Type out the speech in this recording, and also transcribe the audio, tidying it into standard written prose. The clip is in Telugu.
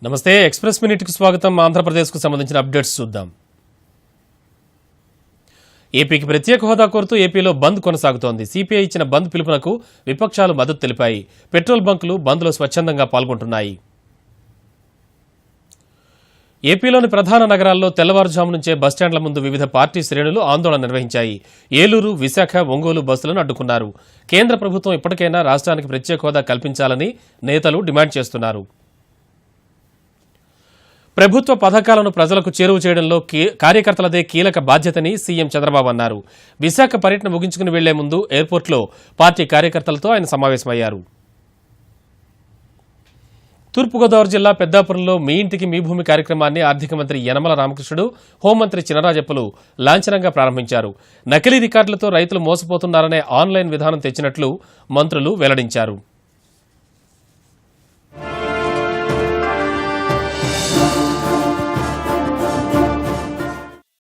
నమస్తే ఎక్స్‌ప్రెస్ మినిట్ కు స్వాగతం. ఆంధ్రప్రదేశ్ కు సంబంధించిన అప్డేట్స్ చూద్దాం. ఏపీకి ప్రత్యేక హోదా కోరుతూ ఏపీలో బంద్ కొనసాగుతోంది. సిపిఐ ఇచ్చిన బంద్ పిలుపునకు విపక్షాలు మద్దతు తెలిపాయి. పెట్రోల్ బంకులు బంద్లో స్వచ్ఛందంగా పాల్గొంటున్నాయి. ఏపీలోని ప్రధాన నగరాల్లో తెల్లవారుజాము నుంచే బస్టాండ్ల ముందు వివిధ పార్టీ శ్రేణులు ఆందోళన నిర్వహించాయి. ఏలూరు, విశాఖ, ఒంగోలు బస్సులను అడ్డుకున్నారు. కేంద్ర ప్రభుత్వం ఇప్పటికైనా రాష్ట్రానికి ప్రత్యేక హోదా కల్పించాలని నేతలు డిమాండ్ చేస్తున్నారు. ప్రభుత్వ పథకాలను ప్రజలకు చేరువ చేయడంలో కార్యకర్తలదే కీలక బాధ్యతని సీఎం చంద్రబాబు అన్నారు. విశాఖ పర్యటన ముగించుకుని వెళ్లే ముందు ఎయిర్పోర్ట్లో పార్టీ కార్యకర్తలతో ఆయన సమావేశమయ్యారు. తూర్పుగోదావరి జిల్లా పెద్దాపురంలో మీ ఇంటికి మీ భూమి కార్యక్రమాన్ని ఆర్థిక మంత్రి యనమల రామకృష్ణుడు, హోంమంత్రి చినరాజప్పలు లాంఛనంగా ప్రారంభించారు. నకిలీ రికార్డులతో రైతులు మోసపోతున్నారనే ఆన్లైన్ విధానం తెచ్చినట్లు మంత్రులు వెల్లడించారు.